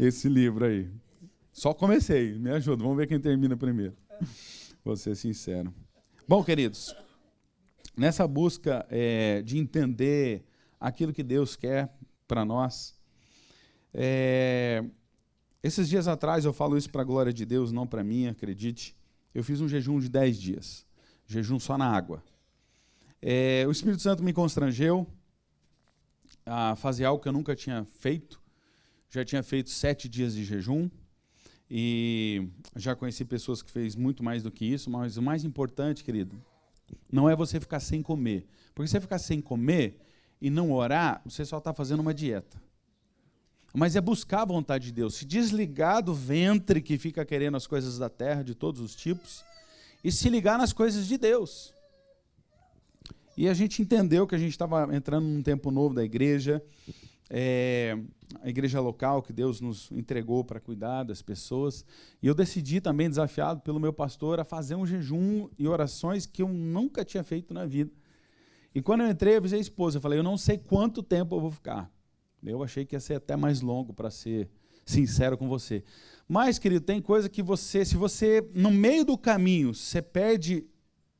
esse livro aí. Só comecei, me ajuda, vamos ver quem termina primeiro. Vou ser sincero. Bom, queridos, nessa busca de entender aquilo que Deus quer para nós, esses dias atrás, eu falo isso para a glória de Deus, não para mim, acredite, eu fiz um jejum de 10 dias, jejum só na água. O Espírito Santo me constrangeu a fazer algo que eu nunca tinha feito, já tinha feito 7 dias de jejum, e já conheci pessoas que fez muito mais do que isso, mas o mais importante, querido, não é você ficar sem comer, porque se você ficar sem comer e não orar, você só está fazendo uma dieta. Mas é buscar a vontade de Deus, se desligar do ventre que fica querendo as coisas da terra, de todos os tipos, e se ligar nas coisas de Deus. E a gente entendeu que a gente estava entrando num tempo novo da igreja, a igreja local que Deus nos entregou para cuidar das pessoas, e eu decidi também, desafiado pelo meu pastor, a fazer um jejum e orações que eu nunca tinha feito na vida. E quando eu entrei, eu avisei a esposa, eu falei, eu não sei quanto tempo eu vou ficar. Eu achei que ia ser até mais longo, para ser sincero com você. Mas, querido, tem coisa que se você, no meio do caminho, você perde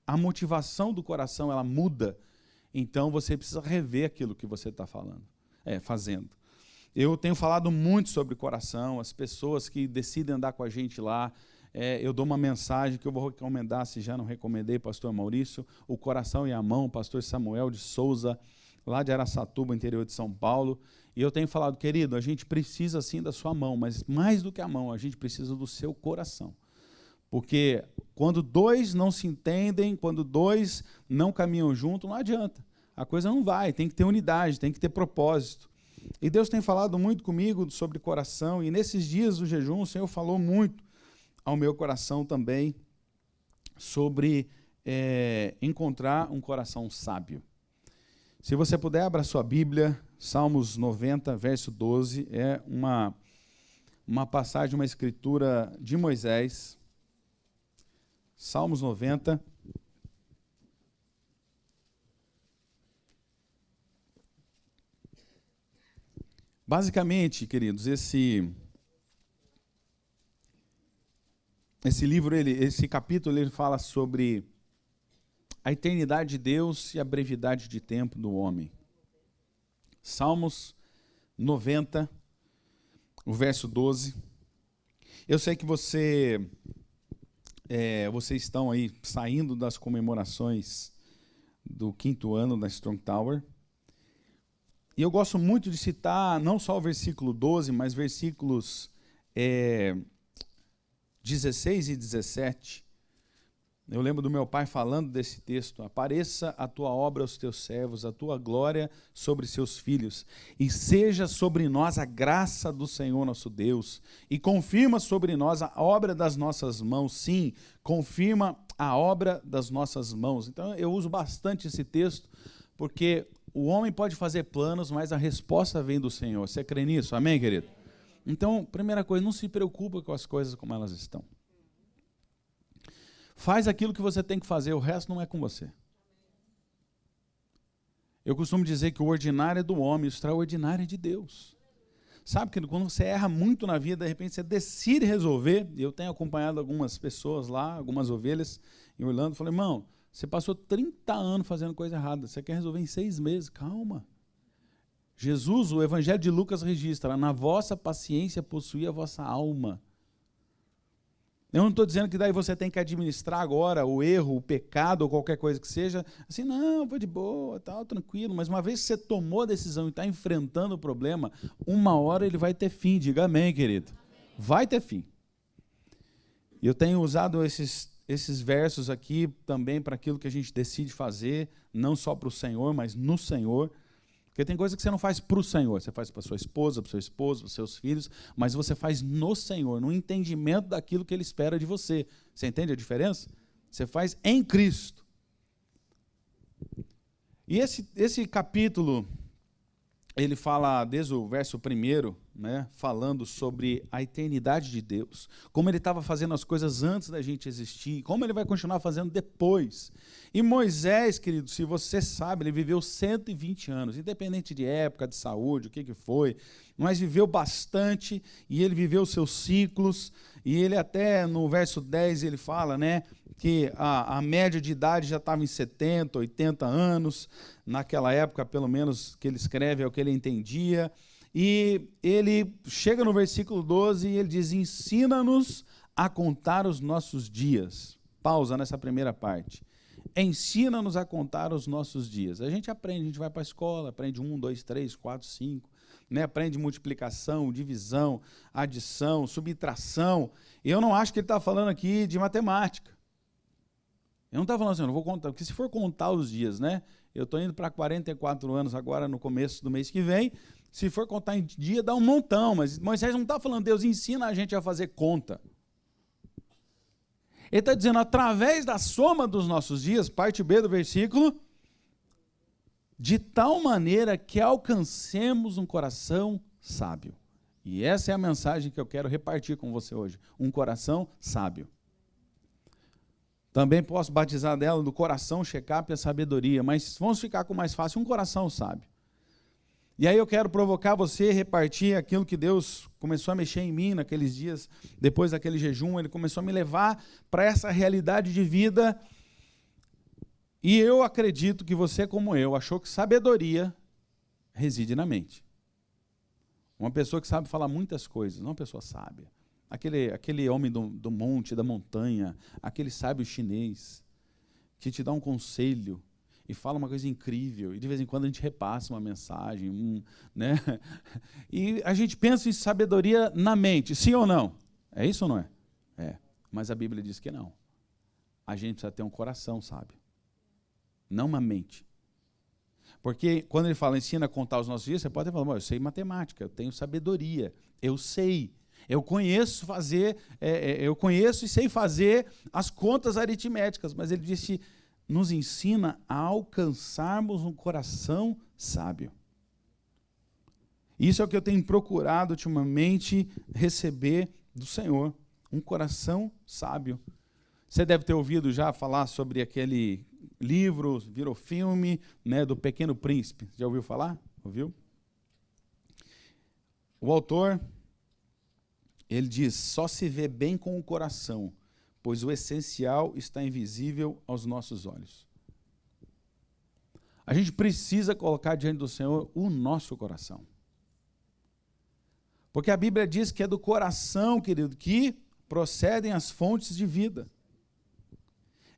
a motivação do coração, ela muda, então você precisa rever aquilo que você está fazendo. Eu tenho falado muito sobre coração, as pessoas que decidem andar com a gente lá, eu dou uma mensagem que eu vou recomendar, se já não recomendei, pastor Maurício, O Coração e a Mão, pastor Samuel de Souza, lá de Araçatuba, interior de São Paulo, e eu tenho falado, querido, a gente precisa sim da sua mão, mas mais do que a mão, a gente precisa do seu coração. Porque quando dois não se entendem, quando dois não caminham junto, não adianta. A coisa não vai, tem que ter unidade, tem que ter propósito. E Deus tem falado muito comigo sobre coração, e nesses dias do jejum o Senhor falou muito ao meu coração também sobre encontrar um coração sábio. Se você puder, abra sua Bíblia, Salmos 90, verso 12, é uma passagem, uma escritura de Moisés. Salmos 90. Basicamente, queridos, esse livro, esse capítulo, ele fala sobre a eternidade de Deus e a brevidade de tempo do homem. Salmos 90, o verso 12. Eu sei que vocês estão aí saindo das comemorações do 5º ano da Strong Tower. E eu gosto muito de citar não só o versículo 12, mas versículos 16 e 17. Eu lembro do meu pai falando desse texto: apareça a tua obra aos teus servos, a tua glória sobre seus filhos, e seja sobre nós a graça do Senhor nosso Deus, e confirma sobre nós a obra das nossas mãos. Sim, confirma a obra das nossas mãos. Então eu uso bastante esse texto, porque o homem pode fazer planos, mas a resposta vem do Senhor. Você crê nisso? Amém, querido? Então, primeira coisa, não se preocupa com as coisas como elas estão. Faz aquilo que você tem que fazer, o resto não é com você. Eu costumo dizer que o ordinário é do homem, o extraordinário é de Deus. Sabe que quando você erra muito na vida, de repente você decide resolver, e eu tenho acompanhado algumas pessoas lá, algumas ovelhas em Orlando, falei, irmão, você passou 30 anos fazendo coisa errada, você quer resolver em 6 meses, calma. Jesus, o Evangelho de Lucas registra, na vossa paciência possuía a vossa alma. Eu não estou dizendo que daí você tem que administrar agora o erro, o pecado ou qualquer coisa que seja, assim, não, vou de boa, tal, tranquilo, mas uma vez que você tomou a decisão e está enfrentando o problema, uma hora ele vai ter fim, diga amém, querido. Vai ter fim. E eu tenho usado esses versos aqui também para aquilo que a gente decide fazer, não só para o Senhor, mas no Senhor. Porque tem coisa que você não faz para o Senhor, você faz para sua esposa, para o seu esposo, para os seus filhos, mas você faz no Senhor, no entendimento daquilo que Ele espera de você. Você entende a diferença? Você faz em Cristo. E esse capítulo, ele fala desde o verso 1, né, falando sobre a eternidade de Deus, como ele estava fazendo as coisas antes da gente existir, como ele vai continuar fazendo depois. E Moisés, querido, se você sabe, ele viveu 120 anos, independente de época, de saúde, o que foi, mas viveu bastante, e ele viveu seus ciclos, e ele até no verso 10 ele fala, né, que a média de idade já estava em 70, 80 anos, naquela época, pelo menos, que ele escreve é o que ele entendia. E ele chega no versículo 12 e ele diz: ensina-nos a contar os nossos dias. Pausa nessa primeira parte. Ensina-nos a contar os nossos dias. A gente aprende, a gente vai para a escola, aprende 1, 2, 3, 4, 5, né? Aprende multiplicação, divisão, adição, subtração. E eu não acho que ele está falando aqui de matemática. Eu não estou falando assim, eu não vou contar, porque se for contar os dias, né? Eu estou indo para 44 anos agora no começo do mês que vem. Se for contar em dia, dá um montão, mas Moisés não está falando, Deus ensina a gente a fazer conta. Ele está dizendo, através da soma dos nossos dias, parte B do versículo, de tal maneira que alcancemos um coração sábio. E essa é a mensagem que eu quero repartir com você hoje, um coração sábio. Também posso batizar dela do coração checar a sabedoria, mas vamos ficar com mais fácil, um coração sábio. E aí eu quero provocar você a repartir aquilo que Deus começou a mexer em mim naqueles dias, depois daquele jejum, ele começou a me levar para essa realidade de vida. E eu acredito que você, como eu, achou que sabedoria reside na mente. Uma pessoa que sabe falar muitas coisas, não uma pessoa sábia. Aquele homem do monte, da montanha, aquele sábio chinês, que te dá um conselho e fala uma coisa incrível, e de vez em quando a gente repassa uma mensagem, né? E a gente pensa em sabedoria na mente, sim ou não? É isso ou não é? É, mas a Bíblia diz que não. A gente precisa ter um coração sábio, não uma mente. Porque quando ele fala, ensina a contar os nossos dias, você pode falar, eu sei matemática, eu tenho sabedoria, eu sei. Eu conheço e sei fazer as contas aritméticas, mas ele disse, nos ensina a alcançarmos um coração sábio. Isso é o que eu tenho procurado ultimamente receber do Senhor, um coração sábio. Você deve ter ouvido já falar sobre aquele livro, virou filme, né, do Pequeno Príncipe. Já ouviu falar? Ouviu? O autor, ele diz, só se vê bem com o coração, pois o essencial está invisível aos nossos olhos. A gente precisa colocar diante do Senhor o nosso coração. Porque a Bíblia diz que é do coração, querido, que procedem as fontes de vida.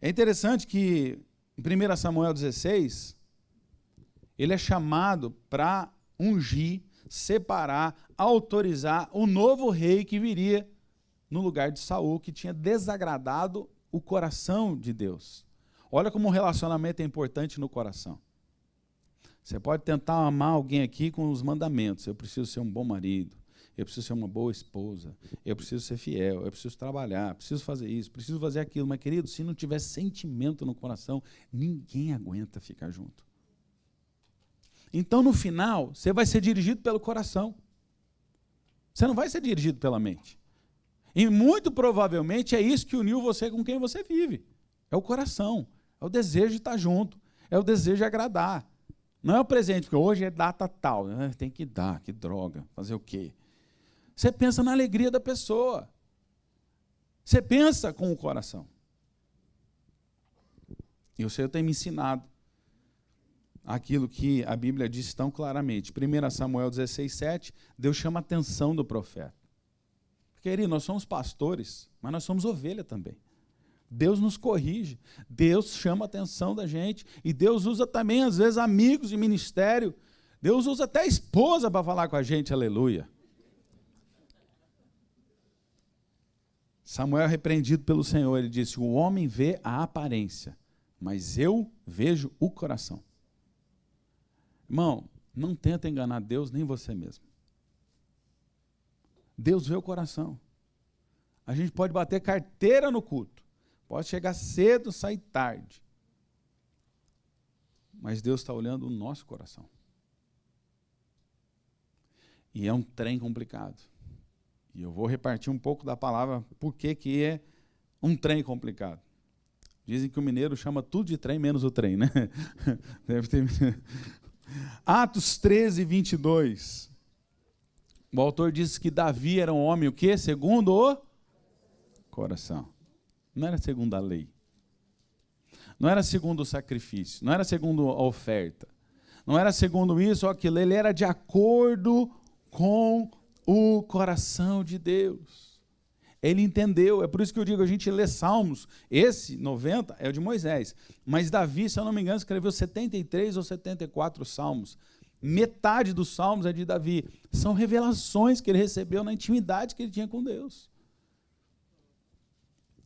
É interessante que em 1 Samuel 16, ele é chamado para ungir, separar, autorizar o novo rei que viria no lugar de Saul, que tinha desagradado o coração de Deus. Olha como o relacionamento é importante no coração. Você pode tentar amar alguém aqui com os mandamentos. Eu preciso ser um bom marido, eu preciso ser uma boa esposa, eu preciso ser fiel, eu preciso trabalhar, preciso fazer isso, preciso fazer aquilo. Mas, querido, se não tiver sentimento no coração, ninguém aguenta ficar junto. Então, no final, você vai ser dirigido pelo coração. Você não vai ser dirigido pela mente. E muito provavelmente é isso que uniu você com quem você vive. É o coração, é o desejo de estar junto, é o desejo de agradar. Não é o presente, porque hoje é data tal, né? Tem que dar, que droga, fazer o quê? Você pensa na alegria da pessoa. Você pensa com o coração. E o Senhor tem me ensinado aquilo que a Bíblia diz tão claramente. 1 Samuel 16:7, Deus chama a atenção do profeta. Querido, nós somos pastores, mas nós somos ovelha também. Deus nos corrige, Deus chama a atenção da gente, e Deus usa também, às vezes, amigos de ministério. Deus usa até a esposa para falar com a gente, aleluia. Samuel é repreendido pelo Senhor, ele disse, o homem vê a aparência, mas eu vejo o coração. Irmão, não tenta enganar Deus nem você mesmo. Deus vê o coração. A gente pode bater carteira no culto, pode chegar cedo, sair tarde, mas Deus está olhando o nosso coração. E é um trem complicado. E eu vou repartir um pouco da palavra por que é um trem complicado. Dizem que o mineiro chama tudo de trem, menos o trem, né? Deve ter... Atos 13, 22. O autor diz que Davi era um homem o quê? Segundo o coração. Não era segundo a lei. Não era segundo o sacrifício. Não era segundo a oferta. Não era segundo isso ou aquilo. Ele era de acordo com o coração de Deus. Ele entendeu. É por isso que eu digo, a gente lê Salmos. Esse, 90, é o de Moisés. Mas Davi, se eu não me engano, escreveu 73 ou 74 Salmos. Metade dos Salmos é de Davi. São revelações que ele recebeu na intimidade que ele tinha com Deus.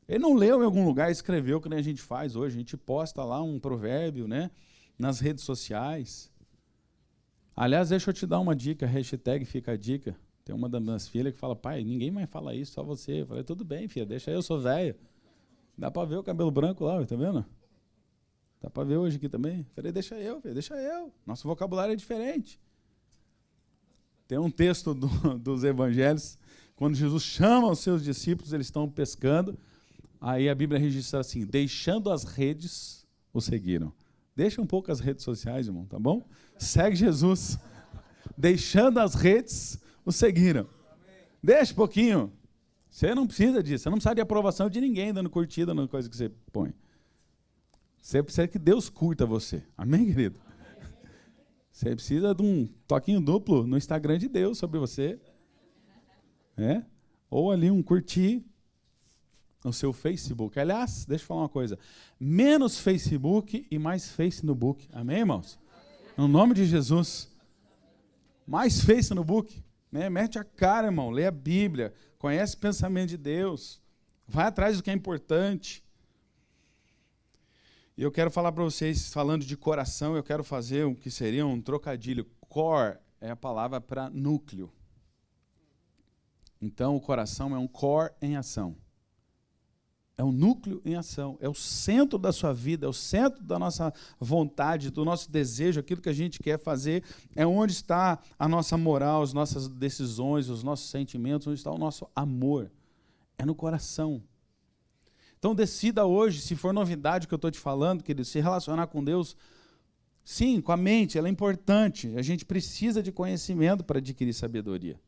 Ele não leu em algum lugar, escreveu, que nem a gente faz hoje. A gente posta lá um provérbio, né, nas redes sociais. Aliás, deixa eu te dar uma dica, hashtag fica a dica. Tem uma das minhas filhas que fala, pai, ninguém mais fala isso, só você. Eu falei, tudo bem, filha, deixa eu sou velha. Dá para ver o cabelo branco lá, tá vendo? Dá para ver hoje aqui também? Eu falei, deixa eu, filha, deixa eu. Nosso vocabulário é diferente. Tem um texto dos evangelhos, quando Jesus chama os seus discípulos, eles estão pescando, aí a Bíblia registra assim, deixando as redes, o seguiram. Deixa um pouco as redes sociais, irmão, tá bom? Segue Jesus. Deixando as redes, o seguiram. Deixa um pouquinho. Você não precisa disso. Você não precisa de aprovação de ninguém dando curtida na coisa que você põe. Você precisa que Deus curta você. Amém, querido? Você precisa de um toquinho duplo no Instagram de Deus sobre você. Ou ali um curtir no seu Facebook. Aliás, deixa eu falar uma coisa. Menos Facebook e mais Face no book. Amém, irmãos? No nome de Jesus. Mais Face no book. Né? Mete a cara, irmão. Lê a Bíblia. Conhece o pensamento de Deus. Vai atrás do que é importante. E eu quero falar para vocês, falando de coração, eu quero fazer o que seria um trocadilho. Core é a palavra para núcleo. Então, o coração é um core em ação. É um núcleo em ação. É o centro da sua vida, é o centro da nossa vontade, do nosso desejo, aquilo que a gente quer fazer. É onde está a nossa moral, as nossas decisões, os nossos sentimentos, onde está o nosso amor. É no coração. Então, decida hoje, se for novidade que eu estou te falando, querido, se relacionar com Deus, sim, com a mente, ela é importante. A gente precisa de conhecimento para adquirir sabedoria.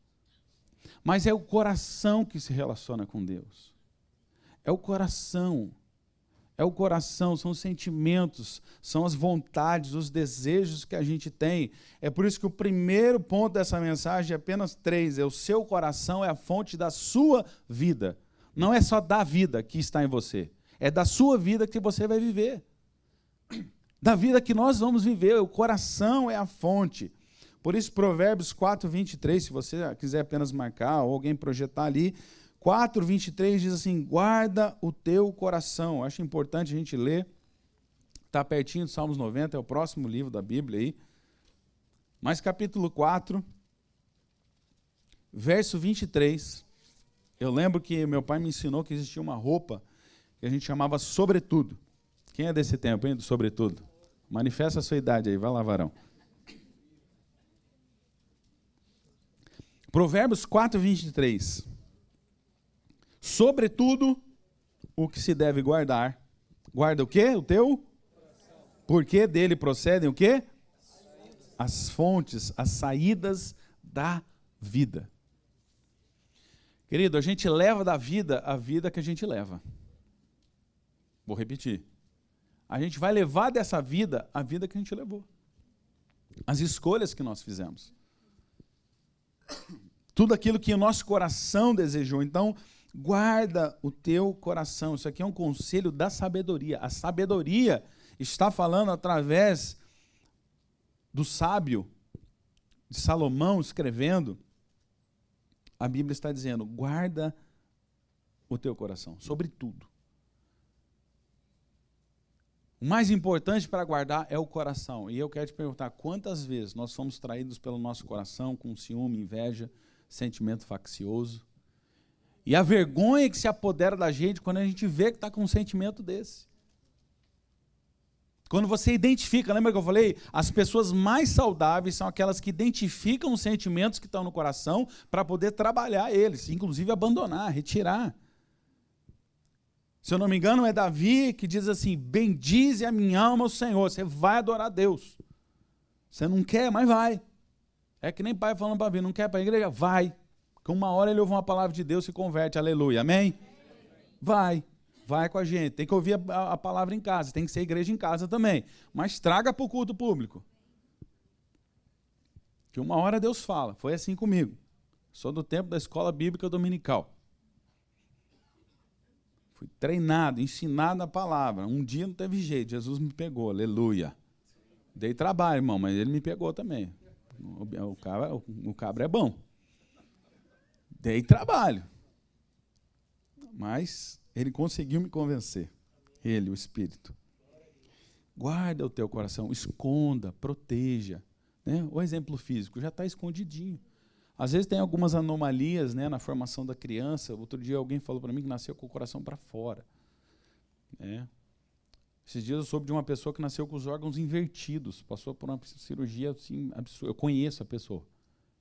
Mas é o coração que se relaciona com Deus. É o coração. É o coração, são os sentimentos, são as vontades, os desejos que a gente tem. É por isso que o primeiro ponto dessa mensagem é apenas 3. É o seu coração, é a fonte da sua vida. Não é só da vida que está em você. É da sua vida que você vai viver. Da vida que nós vamos viver. O coração é a fonte. Por isso, Provérbios 4, 23, se você quiser apenas marcar ou alguém projetar ali, 4, 23 diz assim, guarda o teu coração. Eu acho importante a gente ler. Está pertinho do Salmos 90, é o próximo livro da Bíblia aí. Mas capítulo 4, verso 23... Eu lembro que meu pai me ensinou que existia uma roupa que a gente chamava sobretudo. Quem é desse tempo, hein, do sobretudo? Manifesta a sua idade aí, vai lá, varão. Provérbios 4, 23. Sobretudo, o que se deve guardar. Guarda o quê? O teu? Coração. Porque dele procedem o quê? As fontes, as saídas da vida. Querido, a gente leva da vida a vida que a gente leva. Vou repetir. A gente vai levar dessa vida a vida que a gente levou. As escolhas que nós fizemos. Tudo aquilo que o nosso coração desejou. Então, guarda o teu coração. Isso aqui é um conselho da sabedoria. A sabedoria está falando através do sábio, de Salomão, escrevendo. A Bíblia está dizendo, guarda o teu coração, sobre tudo. O mais importante para guardar é o coração. E eu quero te perguntar, quantas vezes nós somos traídos pelo nosso coração com ciúme, inveja, sentimento faccioso? E a vergonha que se apodera da gente quando a gente vê que está com um sentimento desse. Quando você identifica, lembra que eu falei? As pessoas mais saudáveis são aquelas que identificam os sentimentos que estão no coração para poder trabalhar eles, inclusive abandonar, retirar. Se eu não me engano, é Davi que diz assim: bendize a minha alma o Senhor. Você vai adorar a Deus. Você não quer, mas vai. É que nem pai falando para vir, não quer para a igreja? Vai. Porque uma hora ele ouve uma palavra de Deus e se converte, aleluia, amém? Vai. Vai com a gente, tem que ouvir a palavra em casa, tem que ser igreja em casa também, mas traga para o culto público. Que uma hora Deus fala, foi assim comigo. Sou do tempo da escola bíblica dominical. Fui treinado, ensinado a palavra. Um dia não teve jeito, Jesus me pegou, aleluia. Dei trabalho, irmão, mas ele me pegou também. O cabra é bom. Dei trabalho. Mas ele conseguiu me convencer. Ele, o Espírito. Guarda o teu coração, esconda, proteja. Né? O exemplo físico já está escondidinho. Às vezes tem algumas anomalias, né, na formação da criança. Outro dia alguém falou para mim que nasceu com o coração para fora. Né? Esses dias eu soube de uma pessoa que nasceu com os órgãos invertidos. Passou por uma cirurgia assim, absurda. Eu conheço a pessoa.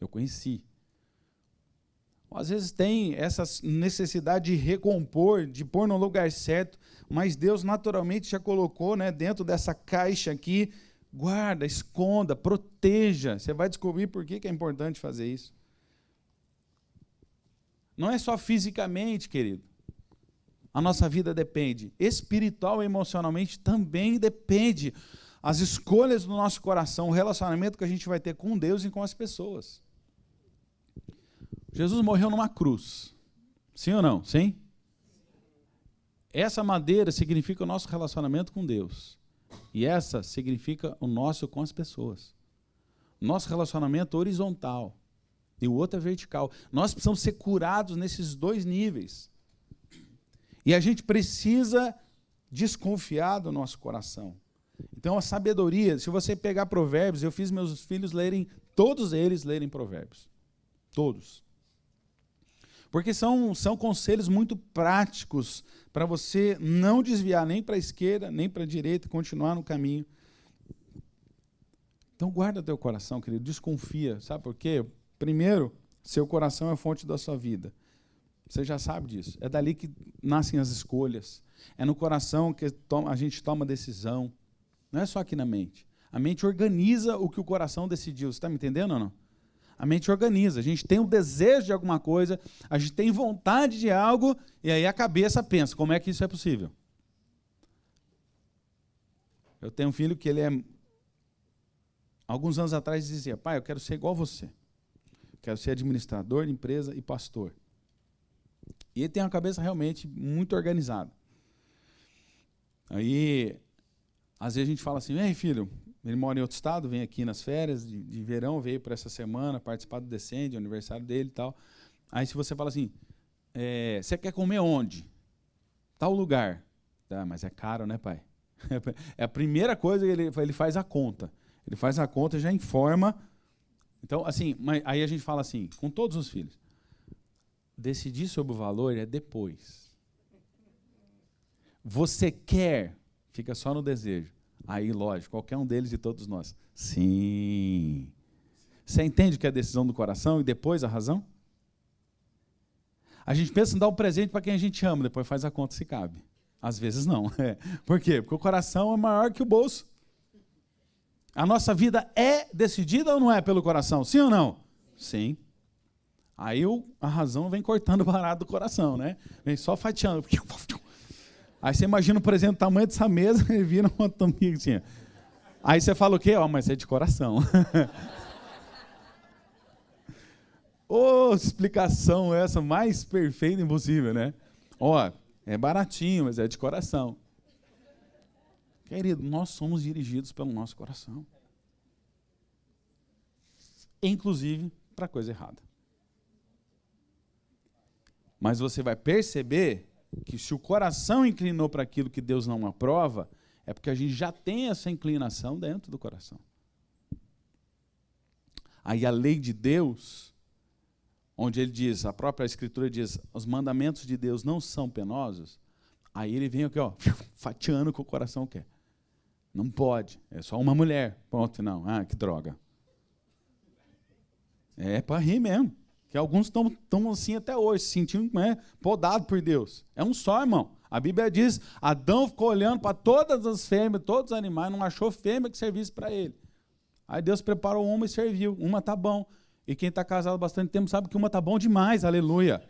Eu conheci. Às vezes tem essa necessidade de recompor, de pôr no lugar certo, mas Deus naturalmente já colocou, né, dentro dessa caixa aqui. Guarda, esconda, proteja. Você vai descobrir por que é importante fazer isso. Não é só fisicamente, querido. A nossa vida depende. Espiritual e emocionalmente também depende. As escolhas do nosso coração, o relacionamento que a gente vai ter com Deus e com as pessoas. Jesus morreu numa cruz. Sim ou não? Sim? Essa madeira significa o nosso relacionamento com Deus. E essa significa o nosso com as pessoas. Nosso relacionamento horizontal. E o outro é vertical. Nós precisamos ser curados nesses dois níveis. E a gente precisa desconfiar do nosso coração. Então a sabedoria, se você pegar Provérbios, eu fiz meus filhos lerem, todos eles lerem Provérbios. Todos. Porque são conselhos muito práticos para você não desviar nem para a esquerda, nem para a direita, e continuar no caminho. Então guarda teu coração, querido, desconfia. Sabe por quê? Primeiro, seu coração é a fonte da sua vida. Você já sabe disso. É dali que nascem as escolhas. É no coração que a gente toma decisão. Não é só aqui na mente. A mente organiza o que o coração decidiu. Você está me entendendo ou não? A mente organiza. A gente tem um desejo de alguma coisa, a gente tem vontade de algo, e aí a cabeça pensa, como é que isso é possível? Eu tenho um filho que alguns anos atrás dizia: pai, eu quero ser igual a você. Quero ser administrador de empresa e pastor. E ele tem uma cabeça realmente muito organizada. Aí, às vezes a gente fala assim: ei, filho, ele mora em outro estado, vem aqui nas férias de verão, veio por essa semana participar do Descende, aniversário dele e tal. Aí se você fala assim, você quer comer onde? Tal lugar. Ah, mas é caro, né, pai? É a primeira coisa que ele faz a conta. Ele faz a conta e já informa. Então, assim, aí a gente fala assim, com todos os filhos, decidir sobre o valor é depois. Você quer, fica só no desejo. Aí, lógico, qualquer um deles e todos nós. Sim. Você entende que é a decisão do coração e depois a razão? A gente pensa em dar um presente para quem a gente ama, depois faz a conta se cabe. Às vezes não. Por quê? Porque o coração é maior que o bolso. A nossa vida é decidida ou não é pelo coração? Sim ou não? Sim. Aí a razão vem cortando o barato do coração, né? Vem só fatiando. Aí você imagina, por exemplo, o tamanho dessa mesa e vira uma tampinha assim. Aí você fala o quê? Mas é de coração. Explicação essa mais perfeita impossível, né? É baratinho, mas é de coração. Querido, nós somos dirigidos pelo nosso coração. Inclusive para a coisa errada. Mas você vai perceber que se o coração inclinou para aquilo que Deus não aprova, é porque a gente já tem essa inclinação dentro do coração. Aí a lei de Deus, onde ele diz, a própria Escritura diz, os mandamentos de Deus não são penosos, aí ele vem aqui, fatiando o que o coração quer. Não pode. É só uma mulher. Pronto, não. Ah, que droga. É para rir mesmo. Que alguns estão assim até hoje, se sentindo podado por Deus. É um só, irmão. A Bíblia diz, Adão ficou olhando para todas as fêmeas, todos os animais, não achou fêmea que servisse para ele. Aí Deus preparou uma e serviu. Uma tá bom. E quem está casado há bastante tempo sabe que uma tá bom demais, aleluia.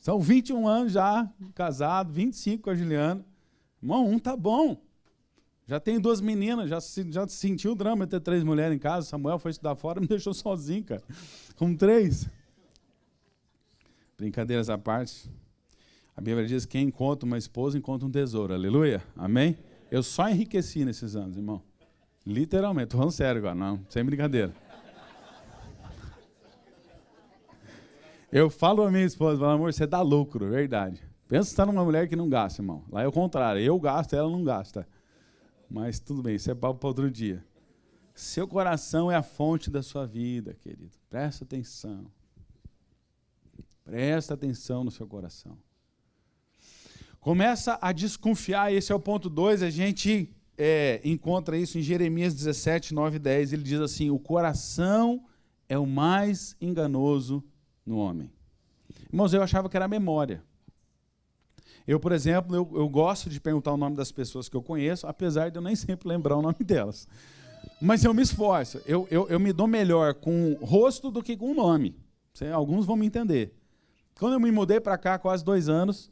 São 21 anos já casado, 25 com a Juliana. Irmão, um tá bom. Já tem 2 meninas, já sentiu o drama de ter 3 mulheres em casa. Samuel foi estudar fora e me deixou sozinho, cara. Com 3. Brincadeiras à parte. A Bíblia diz que quem encontra uma esposa encontra um tesouro. Aleluia. Amém? Eu só enriqueci nesses anos, irmão. Literalmente. Estou falando sério agora, não. Sem brincadeira. Eu falo a minha esposa, falo, amor, você dá lucro, verdade. Pensa que está numa mulher que não gasta, irmão. Lá é o contrário. Eu gasto, ela não gasta. Mas tudo bem, isso é papo para outro dia. Seu coração é a fonte da sua vida, querido. Presta atenção. Presta atenção no seu coração. Começa a desconfiar, esse é o ponto 2, a gente encontra isso em Jeremias 17, 9 e 10. Ele diz assim, o coração é o mais enganoso no homem. Irmãos, eu achava que era a memória. Eu, por exemplo, eu gosto de perguntar o nome das pessoas que eu conheço, apesar de eu nem sempre lembrar o nome delas. Mas eu me esforço. Eu me dou melhor com o rosto do que com o nome. Alguns vão me entender. Quando eu me mudei para cá, quase 2 anos,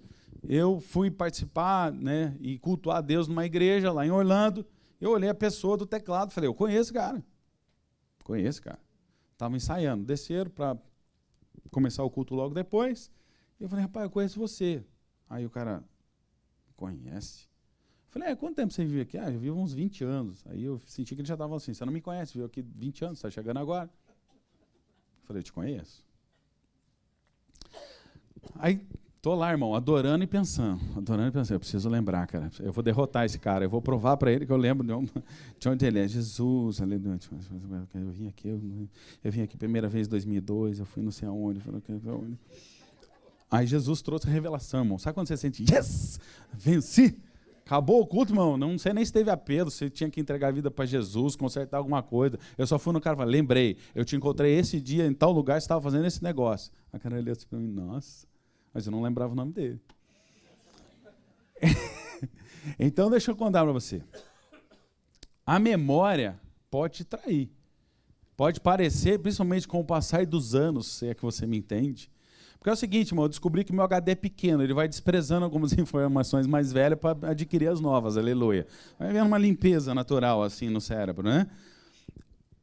eu fui participar, né, e cultuar a Deus numa igreja lá em Orlando. Eu olhei a pessoa do teclado e falei, eu conheço, cara. Conheço, cara. Estava ensaiando. Desceram para começar o culto logo depois. Eu falei, rapaz, eu conheço você. Aí o cara, conhece? Eu falei, quanto tempo você vive aqui? Eu vivo uns 20 anos. Aí eu senti que ele já estava assim, você não me conhece, vive aqui 20 anos, está chegando agora. Eu falei, eu te conheço. Aí, tô lá, irmão, adorando e pensando. Eu preciso lembrar, cara. Eu vou derrotar esse cara, eu vou provar para ele que eu lembro de onde ele é. Jesus, aleluia. Eu vim aqui primeira vez em 2002, eu fui não sei aonde. Aí Jesus trouxe a revelação, irmão. Sabe quando você sente, yes, venci? Acabou o culto, irmão. Não sei nem se teve apelo, se tinha que entregar a vida para Jesus, consertar alguma coisa. Eu só fui no cara e falei, lembrei, eu te encontrei esse dia em tal lugar, você estava fazendo esse negócio. A cara olhou assim para mim, nossa, mas eu não lembrava o nome dele. Então, deixa eu contar para você. A memória pode te trair. Pode parecer, principalmente com o passar dos anos, se é que você me entende. Porque é o seguinte, irmão, eu descobri que meu HD é pequeno, ele vai desprezando algumas informações mais velhas para adquirir as novas, aleluia. Vai havendo uma limpeza natural assim no cérebro, né?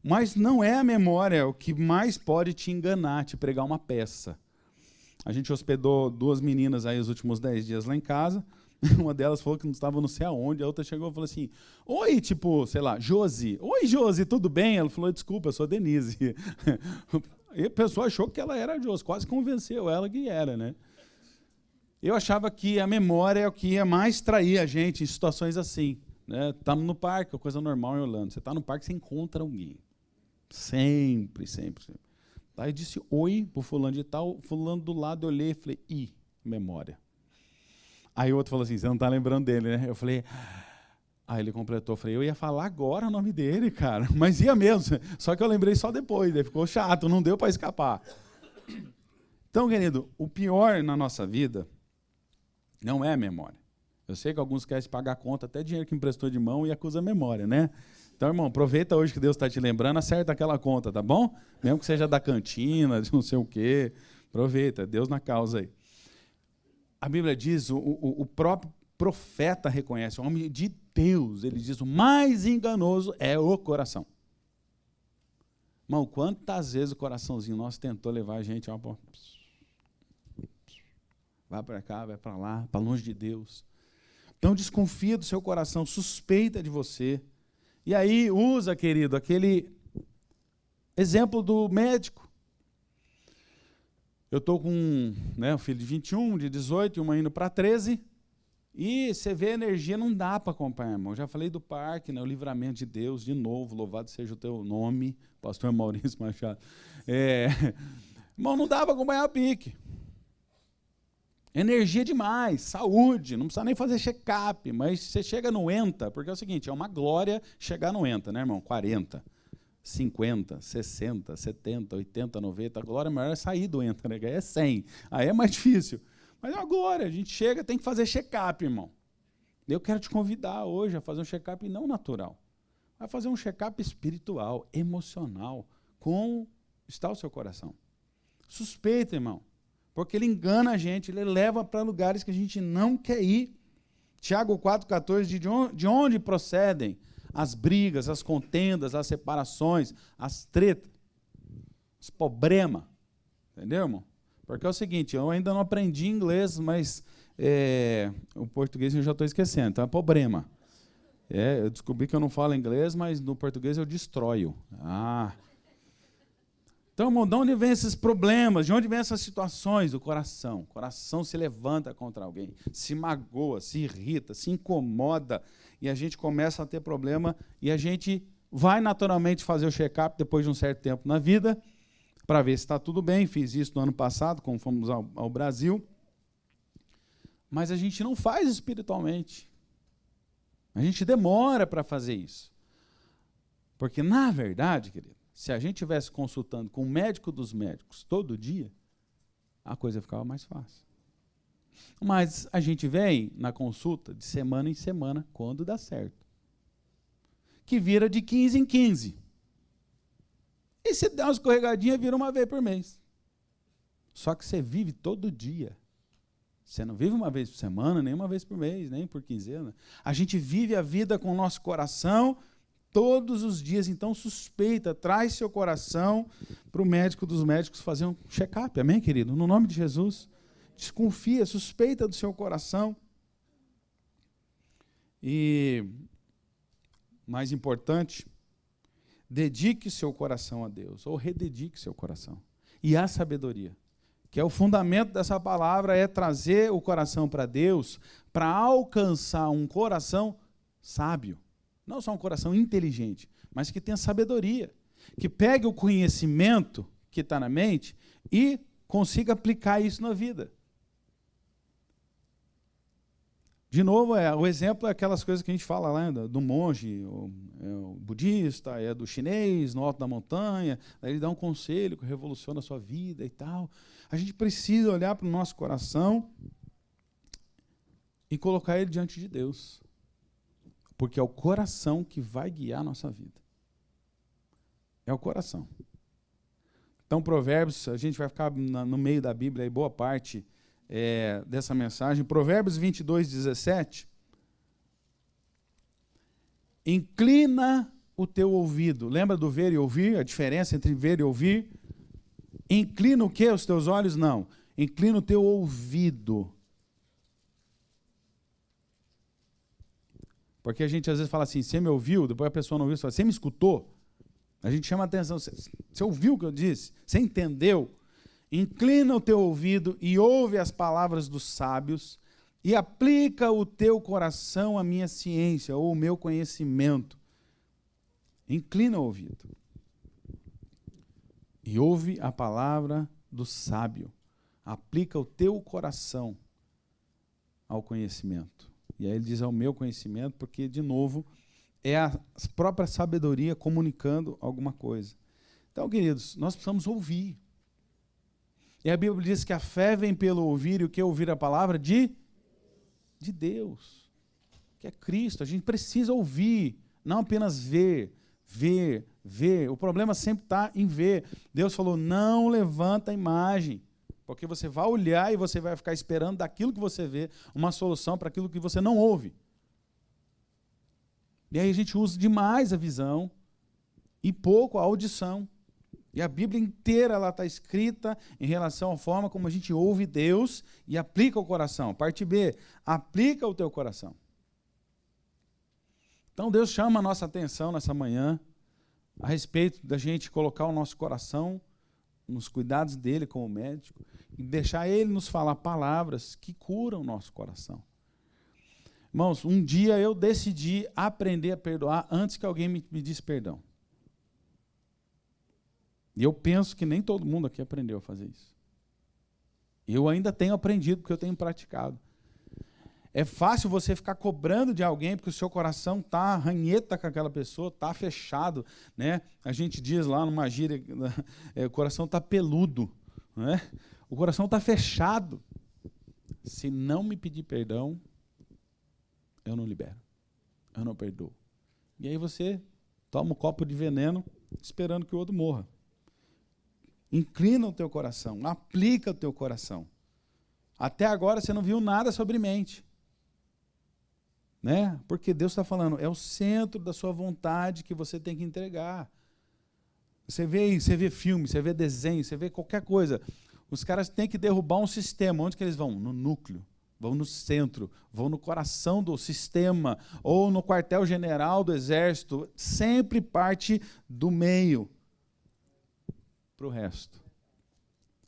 Mas não é a memória o que mais pode te enganar, te pregar uma peça. A gente hospedou 2 meninas aí os últimos 10 dias lá em casa, uma delas falou que não estava não sei aonde, a outra chegou e falou assim, oi, tipo, sei lá, Josi, oi, Josi, tudo bem? Ela falou, desculpa, eu sou a Denise. E a pessoa achou que ela era a Josi, quase convenceu ela que era, né? Eu achava que a memória é o que ia mais trair a gente em situações assim. Estamos no parque, é coisa normal em Orlando. Você está no parque, você encontra alguém. Sempre, sempre, sempre. Aí eu disse oi pro fulano de tal, fulano do lado, eu olhei e falei, memória. Aí o outro falou assim, você não está lembrando dele, né? Eu falei... Aí ele completou, eu falei, eu ia falar agora o nome dele, cara, mas ia mesmo, só que eu lembrei só depois, daí ficou chato, não deu para escapar. Então, querido, o pior na nossa vida não é a memória. Eu sei que alguns querem se pagar a conta, até dinheiro que emprestou de mão e acusa a memória, né? Então, irmão, aproveita hoje que Deus está te lembrando, acerta aquela conta, tá bom? Mesmo que seja da cantina, de não sei o quê, aproveita, Deus na causa aí. A Bíblia diz, o próprio profeta reconhece, o homem de Deus, ele diz, o mais enganoso é o coração. Irmão, quantas vezes o coraçãozinho nosso tentou levar a gente, vai para cá, vai para lá, para longe de Deus. Então desconfia do seu coração, suspeita de você. E aí usa, querido, aquele exemplo do médico. Eu estou com um filho de 21, de 18 e uma indo para 13. E você vê a energia, não dá para acompanhar, irmão. Já falei do parque, né, o livramento de Deus, de novo, louvado seja o teu nome, pastor Maurício Machado. Irmão, não dá para acompanhar a pique. Energia demais, saúde, não precisa nem fazer check-up, mas você chega no ENTA, porque é o seguinte, é uma glória chegar no ENTA, né, irmão? 40, 50, 60, 70, 80, 90, a glória maior é sair do ENTA, né? Aí é 100, aí é mais difícil. Mas é uma glória, a gente chega, tem que fazer check-up, irmão. Eu quero te convidar hoje a fazer um check-up não natural, a fazer um check-up espiritual, emocional, como está o seu coração. Suspeita, irmão. Porque ele engana a gente, ele leva para lugares que a gente não quer ir. Tiago 4,14, de onde procedem as brigas, as contendas, as separações, as tretas, os problemas. Entendeu, irmão? Porque é o seguinte, eu ainda não aprendi inglês, mas o português eu já estou esquecendo, então é problema. Eu descobri que eu não falo inglês, mas no português eu destroio. Então, irmão, de onde vem esses problemas? De onde vem essas situações? Do coração. O coração se levanta contra alguém, se magoa, se irrita, se incomoda, e a gente começa a ter problema, e a gente vai naturalmente fazer o check-up depois de um certo tempo na vida, para ver se está tudo bem. Fiz isso no ano passado, quando fomos ao Brasil. Mas a gente não faz espiritualmente. A gente demora para fazer isso. Porque, na verdade, querido, se a gente estivesse consultando com o médico dos médicos todo dia, a coisa ficava mais fácil. Mas a gente vem na consulta de semana em semana, quando dá certo. Que vira de 15 em 15. E se der uma escorregadinha, vira uma vez por mês. Só que você vive todo dia. Você não vive uma vez por semana, nem uma vez por mês, nem por quinzena. A gente vive a vida com o nosso coração todos os dias. Então, suspeita, traz seu coração para o médico dos médicos fazer um check-up. Amém, querido? No nome de Jesus. Desconfia, suspeita do seu coração. E, mais importante, dedique seu coração a Deus, ou rededique seu coração. E a sabedoria, que é o fundamento dessa palavra, é trazer o coração para Deus, para alcançar um coração sábio. Não só um coração inteligente, mas que tenha sabedoria, que pegue o conhecimento que está na mente e consiga aplicar isso na vida. De novo, o exemplo é aquelas coisas que a gente fala lá, do monge, o budista, do chinês, no alto da montanha, daí ele dá um conselho que revoluciona a sua vida e tal. A gente precisa olhar para o nosso coração e colocar ele diante de Deus. Porque é o coração que vai guiar a nossa vida. É o coração. Então, Provérbios, a gente vai ficar no meio da Bíblia, aí, boa parte dessa mensagem. Provérbios 22, 17. Inclina o teu ouvido. Lembra do ver e ouvir? A diferença entre ver e ouvir? Inclina o quê? Os teus olhos? Não. Inclina o teu ouvido. Porque a gente às vezes fala assim, você me ouviu? Depois a pessoa não ouviu, você fala, você me escutou? A gente chama a atenção, você ouviu o que eu disse? Você entendeu? Inclina o teu ouvido e ouve as palavras dos sábios e aplica o teu coração à minha ciência ou ao meu conhecimento. Inclina o ouvido e ouve a palavra do sábio. Aplica o teu coração ao conhecimento. E aí ele diz ao meu conhecimento, porque, de novo, é a própria sabedoria comunicando alguma coisa. Então, queridos, nós precisamos ouvir. E a Bíblia diz que a fé vem pelo ouvir, e o que é ouvir a palavra? De Deus, que é Cristo. A gente precisa ouvir, não apenas ver. O problema sempre está em ver. Deus falou, não levanta a imagem. Porque você vai olhar e você vai ficar esperando daquilo que você vê uma solução para aquilo que você não ouve. E aí a gente usa demais a visão e pouco a audição. E a Bíblia inteira está escrita em relação à forma como a gente ouve Deus e aplica o coração. Parte B, aplica o teu coração. Então Deus chama a nossa atenção nessa manhã a respeito da gente colocar o nosso coração nos cuidados dele como médico, e deixar ele nos falar palavras que curam o nosso coração. Irmãos, um dia eu decidi aprender a perdoar antes que alguém me pedisse perdão. E eu penso que nem todo mundo aqui aprendeu a fazer isso. Eu ainda tenho aprendido, porque eu tenho praticado. É fácil você ficar cobrando de alguém, porque o seu coração está ranheta com aquela pessoa, está fechado, né? A gente diz lá numa gíria, o coração está peludo, né? O coração está fechado. Se não me pedir perdão, eu não libero, eu não perdoo. E aí você toma um copo de veneno, esperando que o outro morra. Inclina o teu coração, aplica o teu coração. Até agora você não viu nada sobre mente. Né? Porque Deus está falando, é o centro da sua vontade que você tem que entregar. Você vê filme, você vê desenho, você vê qualquer coisa. Os caras têm que derrubar um sistema. Onde que eles vão? No núcleo, vão no centro, vão no coração do sistema, ou no quartel-general do exército. Sempre parte do meio para o resto.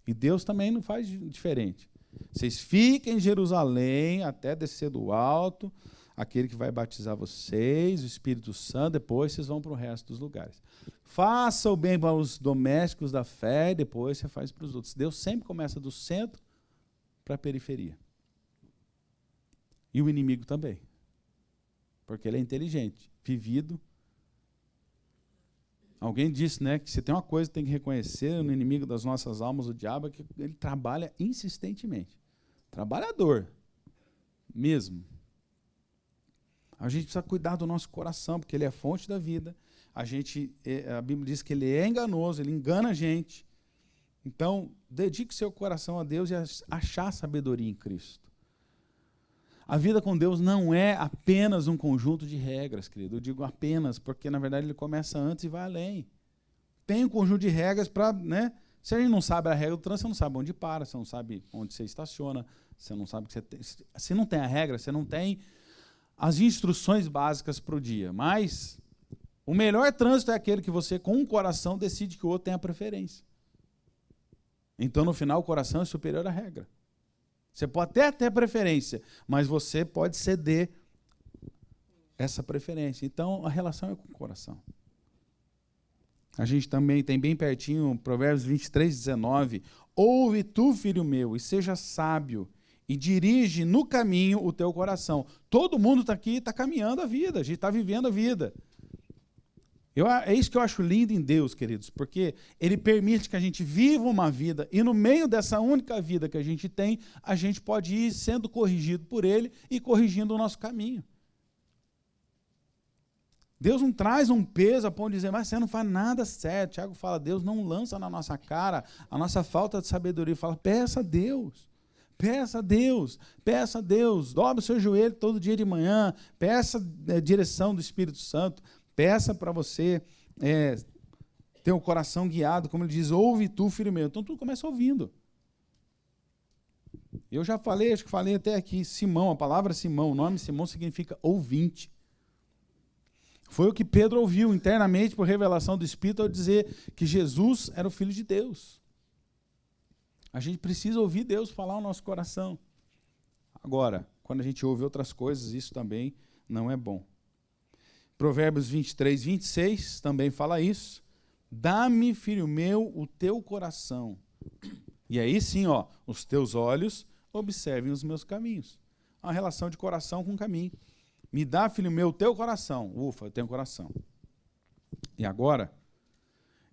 E Deus também não faz diferente. Vocês fiquem em Jerusalém até descer do alto, aquele que vai batizar vocês, o Espírito Santo, depois vocês vão para o resto dos lugares. Faça o bem para os domésticos da fé, depois você faz para os outros. Deus sempre começa do centro para a periferia. E o inimigo também. Porque ele é inteligente, vivido. Alguém disse, né, que se tem uma coisa que tem que reconhecer no inimigo das nossas almas, o diabo, é que ele trabalha insistentemente. Trabalhador. Mesmo. A gente precisa cuidar do nosso coração, porque ele é a fonte da vida. A Bíblia diz que ele é enganoso, ele engana a gente. Então, dedique seu coração a Deus e achar sabedoria em Cristo. A vida com Deus não é apenas um conjunto de regras, querido. Eu digo apenas, porque na verdade ele começa antes e vai além. Tem um conjunto de regras para, né? Se a gente não sabe a regra do trânsito, você não sabe onde para, você não sabe onde você estaciona, você não sabe que você tem. Se não tem a regra, você não tem as instruções básicas para o dia. Mas o melhor trânsito é aquele que você, com o coração, decide que o outro tem a preferência. Então, no final, o coração é superior à regra. Você pode até ter preferência, mas você pode ceder essa preferência. Então, a relação é com o coração. A gente também tem bem pertinho, Provérbios 23, 19. Ouve tu, filho meu, e seja sábio, e dirige no caminho o teu coração. Todo mundo está aqui, está caminhando a vida, a gente está vivendo a vida. É isso que eu acho lindo em Deus, queridos, porque Ele permite que a gente viva uma vida, e no meio dessa única vida que a gente tem, a gente pode ir sendo corrigido por Ele e corrigindo o nosso caminho. Deus não traz um peso a ponto de dizer, mas você não faz nada certo. Tiago fala, Deus não lança na nossa cara a nossa falta de sabedoria. Fala, peça a Deus. Peça a Deus, peça a Deus, dobre o seu joelho todo dia de manhã, peça a direção do Espírito Santo, peça para você ter o coração guiado, como ele diz, ouve tu, filho meu. Então tudo começa ouvindo. Eu já falei, acho que falei até aqui, Simão, a palavra Simão, o nome Simão significa ouvinte. Foi o que Pedro ouviu internamente por revelação do Espírito ao dizer que Jesus era o Filho de Deus. A gente precisa ouvir Deus falar no nosso coração. Agora, quando a gente ouve outras coisas, isso também não é bom. Provérbios 23, 26 também fala isso. Dá-me, filho meu, o teu coração. E aí sim, ó, os teus olhos observem os meus caminhos. Uma relação de coração com caminho. Me dá, filho meu, o teu coração. Ufa, eu tenho coração. E agora,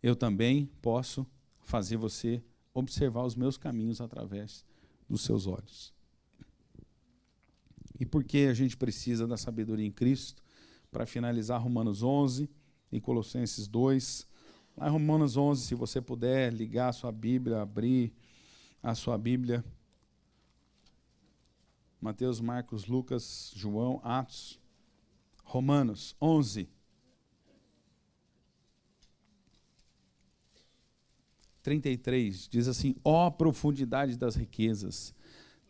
eu também posso fazer você observar os meus caminhos através dos seus olhos. E por que a gente precisa da sabedoria em Cristo? Para finalizar, Romanos 11 e Colossenses 2. Lá em Romanos 11, se você puder ligar a sua Bíblia, abrir a sua Bíblia. Mateus, Marcos, Lucas, João, Atos. Romanos 11. 33, diz assim, ó profundidade das riquezas,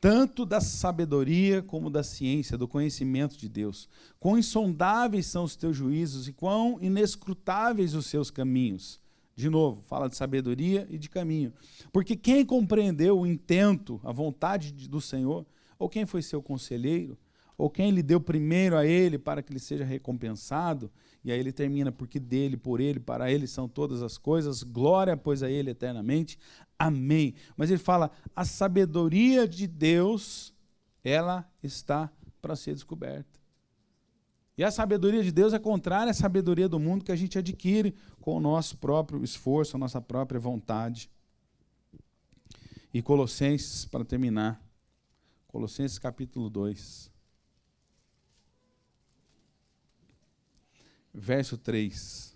tanto da sabedoria como da ciência, do conhecimento de Deus. Quão insondáveis são os teus juízos e quão inescrutáveis os seus caminhos. De novo, fala de sabedoria e de caminho. Porque quem compreendeu o intento, a vontade do Senhor, ou quem foi seu conselheiro, ou quem lhe deu primeiro a ele para que ele seja recompensado, e aí ele termina, porque dele, por ele, para ele são todas as coisas, glória, pois, a ele eternamente. Amém. Mas ele fala, a sabedoria de Deus, ela está para ser descoberta. E a sabedoria de Deus é contrária à sabedoria do mundo que a gente adquire com o nosso próprio esforço, a nossa própria vontade. E Colossenses, para terminar, Colossenses capítulo 2, verso 3.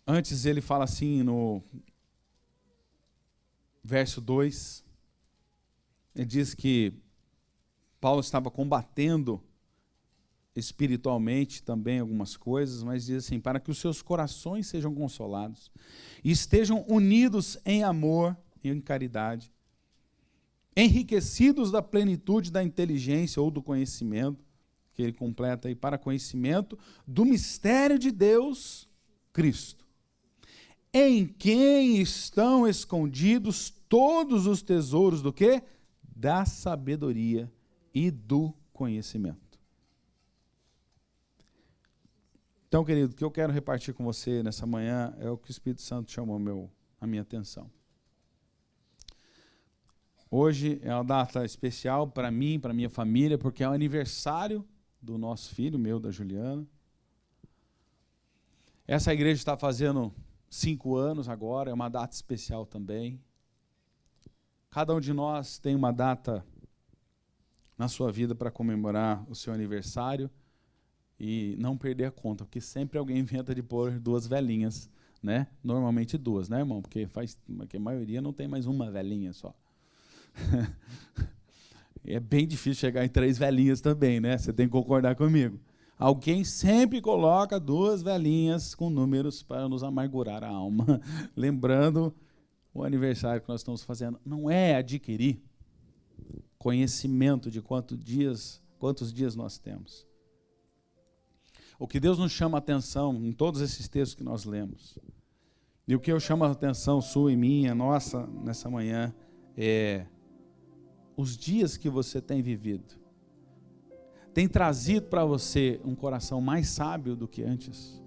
Antes ele fala assim no verso 2, ele diz que Paulo estava combatendo espiritualmente também algumas coisas, mas diz assim, para que os seus corações sejam consolados e estejam unidos em amor e em caridade, enriquecidos da plenitude da inteligência ou do conhecimento, que ele completa aí, para conhecimento do mistério de Deus, Cristo, em quem estão escondidos todos os tesouros do quê? Da sabedoria e do conhecimento. Então, querido, o que eu quero repartir com você nessa manhã é o que o Espírito Santo chamou a minha atenção. Hoje é uma data especial para mim, para minha família, porque é o aniversário do nosso filho, meu, da Juliana. Essa igreja está fazendo 5 anos agora, é uma data especial também. Cada um de nós tem uma data na sua vida para comemorar o seu aniversário e não perder a conta, porque sempre alguém inventa de pôr 2 velinhas, né? Normalmente 2, né, irmão? Porque a maioria não tem mais uma velinha só. É bem difícil chegar em 3 velinhas também, né? Você tem que concordar comigo. Alguém sempre coloca 2 velinhas com números para nos amargurar a alma. Lembrando o aniversário que nós estamos fazendo. Não é adquirir conhecimento de quantos dias nós temos. O que Deus nos chama a atenção em todos esses textos que nós lemos, e o que eu chamo a atenção sua e minha, nossa, nessa manhã, é os dias que você tem vivido. Tem trazido para você um coração mais sábio do que antes.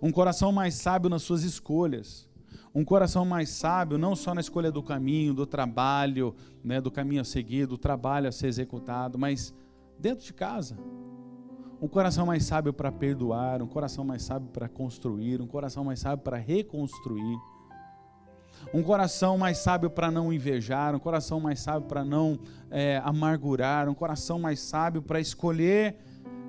Um coração mais sábio nas suas escolhas. Um coração mais sábio não só na escolha do caminho, do trabalho, né, do caminho a seguir, do trabalho a ser executado, mas dentro de casa. Um coração mais sábio para perdoar, um coração mais sábio para construir, um coração mais sábio para reconstruir. Um coração mais sábio para não invejar, um coração mais sábio para não amargurar, um coração mais sábio para escolher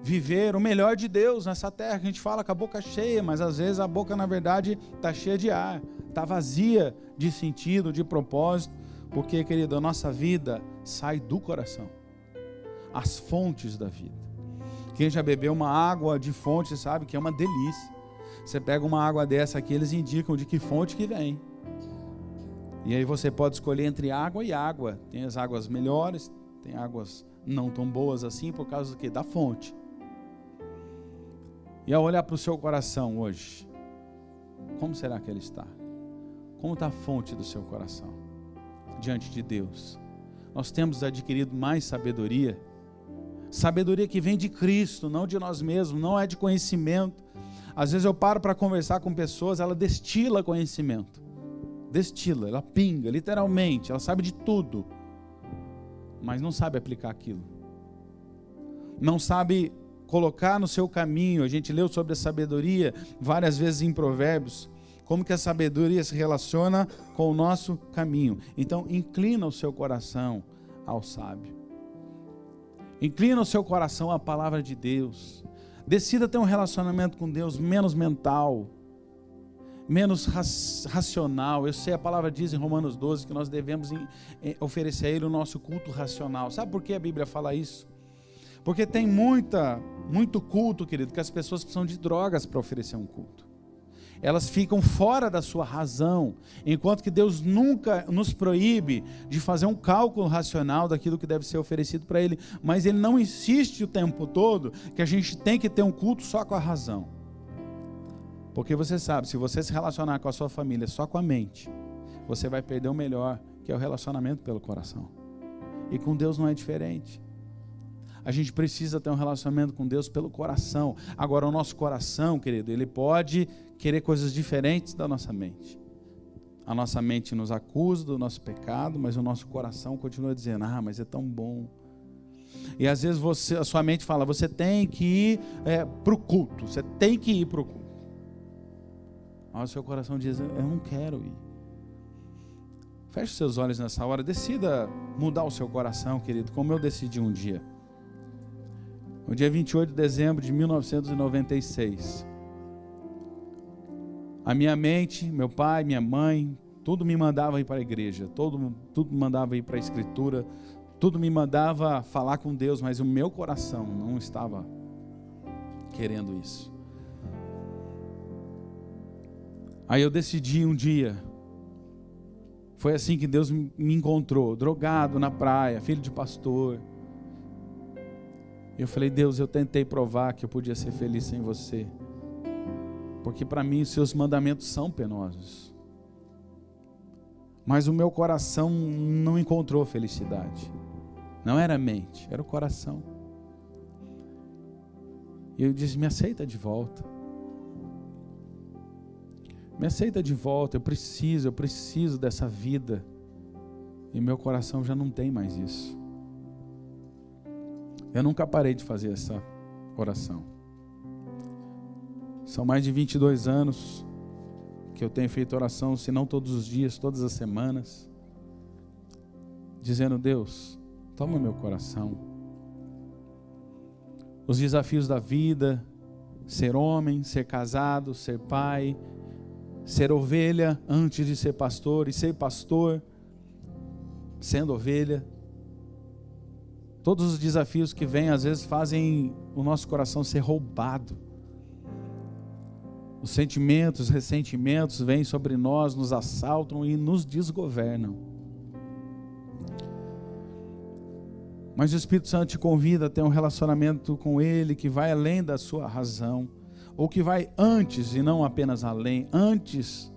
viver o melhor de Deus nessa terra. A gente fala com a boca cheia, mas às vezes a boca na verdade está cheia de ar, está vazia de sentido, de propósito, porque, querido, a nossa vida sai do coração, as fontes da vida. Quem já bebeu uma água de fonte sabe que é uma delícia. Você pega uma água dessa aqui, eles indicam de que fonte que vem. E aí você pode escolher entre água e água. Tem as águas melhores, tem águas não tão boas assim, por causa do quê? Da fonte. E ao olhar para o seu coração hoje, como será que ele está? Como está a fonte do seu coração diante de Deus? Nós temos adquirido mais sabedoria. Sabedoria que vem de Cristo, não de nós mesmos, não é de conhecimento. Às vezes eu paro para conversar com pessoas, ela destila conhecimento. Destila, ela pinga, literalmente, ela sabe de tudo, mas não sabe aplicar aquilo. Não sabe colocar no seu caminho. A gente leu sobre a sabedoria várias vezes em Provérbios, como que a sabedoria se relaciona com o nosso caminho. Então, inclina o seu coração ao sábio. Inclina o seu coração à palavra de Deus. Decida ter um relacionamento com Deus menos mental, menos racional. Eu sei, a palavra diz em Romanos 12 que nós devemos oferecer a Ele o nosso culto racional. Sabe por que a Bíblia fala isso? Porque tem muito culto, querido, que as pessoas precisam de drogas para oferecer um culto. Elas ficam fora da sua razão, enquanto que Deus nunca nos proíbe de fazer um cálculo racional daquilo que deve ser oferecido para Ele, mas Ele não insiste o tempo todo que a gente tem que ter um culto só com a razão. Porque você sabe, se você se relacionar com a sua família só com a mente, você vai perder o melhor, que é o relacionamento pelo coração. E com Deus não é diferente. A gente precisa ter um relacionamento com Deus pelo coração. Agora, o nosso coração, querido, ele pode querer coisas diferentes da nossa mente. A nossa mente nos acusa do nosso pecado, mas o nosso coração continua dizendo, mas é tão bom. E às vezes a sua mente fala, você tem que ir para o culto, você tem que ir para o culto. Mas o seu coração diz, eu não quero ir. Feche seus olhos nessa hora, decida mudar o seu coração, querido, como eu decidi um dia. No dia 28 de dezembro de 1996, a minha mente, meu pai, minha mãe, tudo me mandava ir para a igreja, tudo me mandava ir para a escritura, tudo me mandava falar com Deus, mas o meu coração não estava querendo isso. Aí eu decidi um dia, foi assim que Deus me encontrou, drogado na praia, filho de pastor. Eu falei, Deus, eu tentei provar que eu podia ser feliz sem você, porque para mim os seus mandamentos são penosos, mas o meu coração não encontrou felicidade. Não era a mente, era o coração. E eu disse, me aceita de volta. Me aceita de volta, eu preciso dessa vida. E meu coração já não tem mais isso. Eu nunca parei de fazer essa oração. São mais de 22 anos que eu tenho feito oração, se não todos os dias, todas as semanas, dizendo, Deus, toma meu coração. Os desafios da vida, ser homem, ser casado, ser pai, ser ovelha antes de ser pastor, e ser pastor sendo ovelha. Todos os desafios que vêm, às vezes, fazem o nosso coração ser roubado. Os sentimentos, ressentimentos vêm sobre nós, nos assaltam e nos desgovernam. Mas o Espírito Santo te convida a ter um relacionamento com Ele que vai além da sua razão, ou que vai antes e não apenas além, antes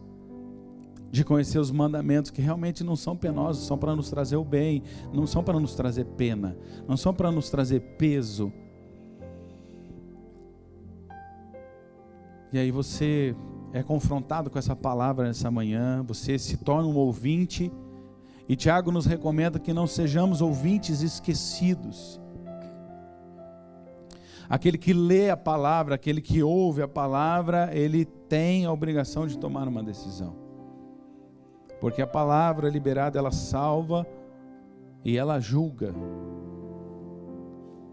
de conhecer os mandamentos que realmente não são penosos, são para nos trazer o bem, não são para nos trazer pena, não são para nos trazer peso. E aí você é confrontado com essa palavra nessa manhã, você se torna um ouvinte, e Tiago nos recomenda que não sejamos ouvintes esquecidos. Aquele que lê a palavra, aquele que ouve a palavra, ele tem a obrigação de tomar uma decisão. Porque a palavra liberada, ela salva e ela julga.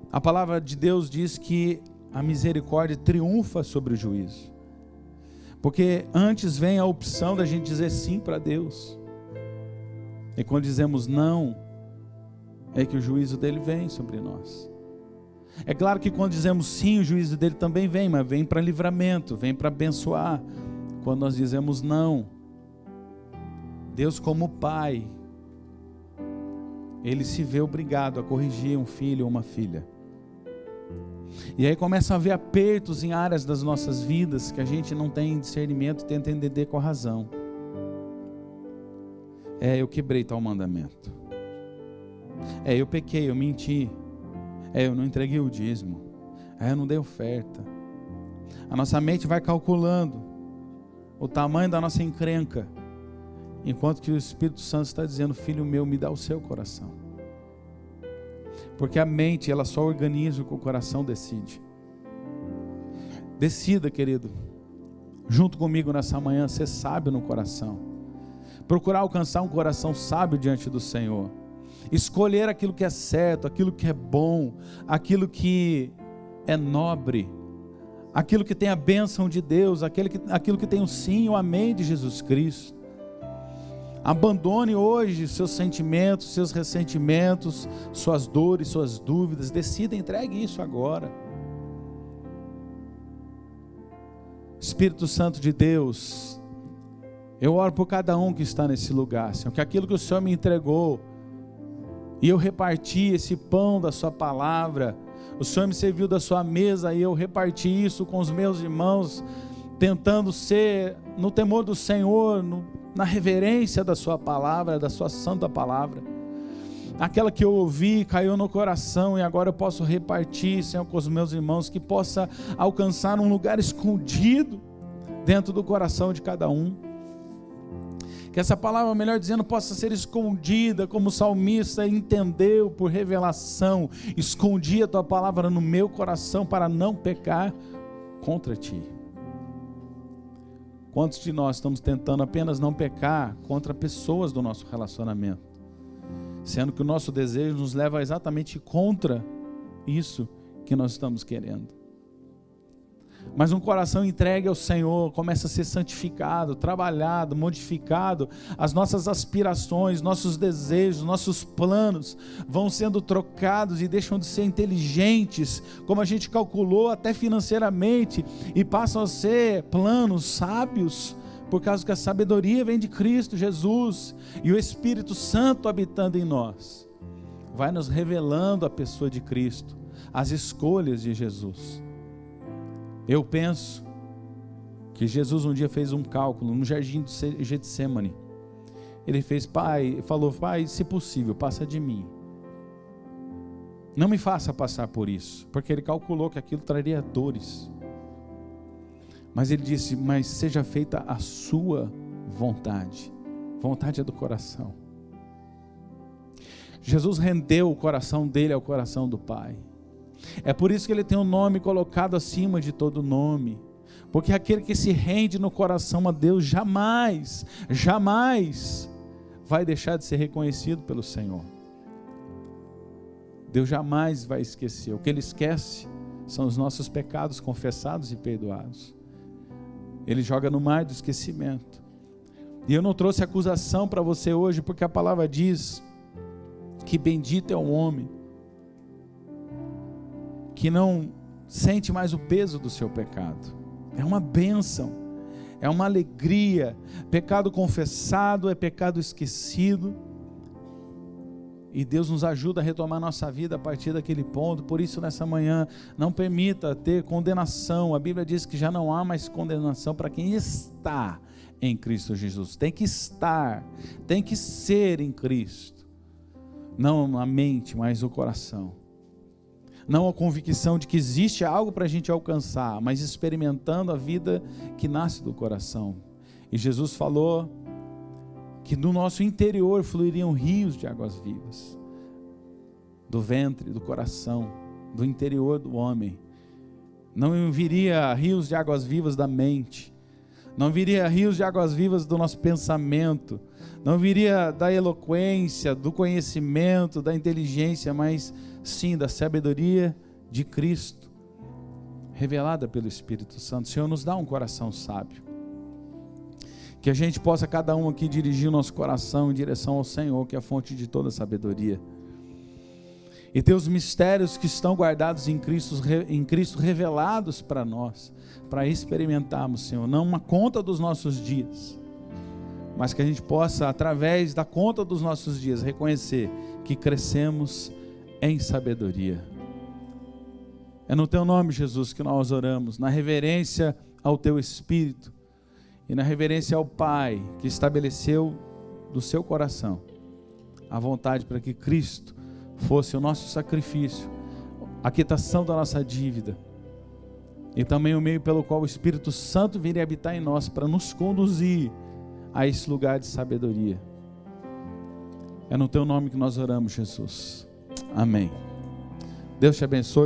A palavra de Deus diz que a misericórdia triunfa sobre o juízo. Porque antes vem a opção da gente dizer sim para Deus. E quando dizemos não, é que o juízo dele vem sobre nós. É claro que quando dizemos sim, o juízo dele também vem, mas vem para livramento, vem para abençoar. Quando nós dizemos não, Deus como Pai, Ele se vê obrigado a corrigir um filho ou uma filha. E aí começam a haver apertos em áreas das nossas vidas que a gente não tem discernimento e tenta entender com a razão. Eu quebrei tal mandamento. Eu pequei, eu menti. Eu não entreguei o dízimo. Eu não dei oferta. A nossa mente vai calculando o tamanho da nossa encrenca, enquanto que o Espírito Santo está dizendo, filho meu, me dá o seu coração. Porque a mente, ela só organiza o que o coração decide. Decida, querido, junto comigo nessa manhã, ser sábio no coração. Procurar alcançar um coração sábio diante do Senhor. Escolher aquilo que é certo, aquilo que é bom, aquilo que é nobre, aquilo que tem a bênção de Deus, aquilo que tem o sim e o amém de Jesus Cristo. Abandone hoje seus sentimentos, seus ressentimentos, suas dores, suas dúvidas. Decida, entregue isso agora. Espírito Santo de Deus, eu oro por cada um que está nesse lugar, Senhor, que aquilo que o Senhor me entregou, e eu reparti esse pão da sua palavra, o Senhor me serviu da sua mesa, e eu reparti isso com os meus irmãos, tentando ser no temor do Senhor, na reverência da sua palavra, da sua santa palavra. Aquela que eu ouvi, caiu no coração, e agora eu posso repartir, Senhor, com os meus irmãos, que possa alcançar um lugar escondido dentro do coração de cada um. Que essa palavra, melhor dizendo, possa ser escondida, como o salmista entendeu por revelação. Escondi a tua palavra no meu coração para não pecar contra ti. Quantos de nós estamos tentando apenas não pecar contra pessoas do nosso relacionamento, sendo que o nosso desejo nos leva exatamente contra isso que nós estamos querendo? Mas um coração entregue ao Senhor começa a ser santificado, trabalhado, modificado. As nossas aspirações, nossos desejos, nossos planos vão sendo trocados e deixam de ser inteligentes, como a gente calculou até financeiramente, e passam a ser planos sábios, por causa que a sabedoria vem de Cristo Jesus e o Espírito Santo habitando em nós vai nos revelando a pessoa de Cristo, as escolhas de Jesus. Eu penso que Jesus um dia fez um cálculo no jardim de Getsemane. Ele falou, pai, se possível, passa de mim. Não me faça passar por isso, porque ele calculou que aquilo traria dores. Mas ele disse, mas seja feita a sua vontade. Vontade é do coração. Jesus rendeu o coração dele ao coração do Pai. É por isso que ele tem um nome colocado acima de todo nome, porque aquele que se rende no coração a Deus jamais vai deixar de ser reconhecido pelo Senhor. Deus jamais vai esquecer. O que ele esquece são os nossos pecados confessados e perdoados. Ele joga no mar do esquecimento. E eu não trouxe acusação para você hoje, porque a palavra diz que bendito é o homem que não sente mais o peso do seu pecado. É uma bênção, é uma alegria. Pecado confessado é pecado esquecido, e Deus nos ajuda a retomar nossa vida a partir daquele ponto. Por isso, nessa manhã, não permita ter condenação. A Bíblia diz que já não há mais condenação para quem está em Cristo Jesus. Tem que estar, tem que ser em Cristo, não a mente, mas o coração. Não a convicção de que existe algo para a gente alcançar, mas experimentando a vida que nasce do coração. E Jesus falou que no nosso interior fluiriam rios de águas vivas, do ventre, do coração, do interior do homem. Não viria rios de águas vivas da mente, não viria rios de águas vivas do nosso pensamento, não viria da eloquência, do conhecimento, da inteligência, mas sim da sabedoria de Cristo, revelada pelo Espírito Santo. Senhor, nos dá um coração sábio, que a gente possa cada um aqui dirigir o nosso coração em direção ao Senhor, que é a fonte de toda sabedoria, e ter os mistérios que estão guardados em Cristo revelados para nós, para experimentarmos, Senhor, não uma conta dos nossos dias, mas que a gente possa, através da conta dos nossos dias, reconhecer que crescemos em sabedoria. É no teu nome, Jesus, que nós oramos, na reverência ao teu Espírito e na reverência ao Pai, que estabeleceu do seu coração a vontade para que Cristo fosse o nosso sacrifício, a quitação da nossa dívida, e também o meio pelo qual o Espírito Santo viria habitar em nós para nos conduzir a esse lugar de sabedoria. É no teu nome que nós oramos, Jesus. Amém. Deus te abençoe.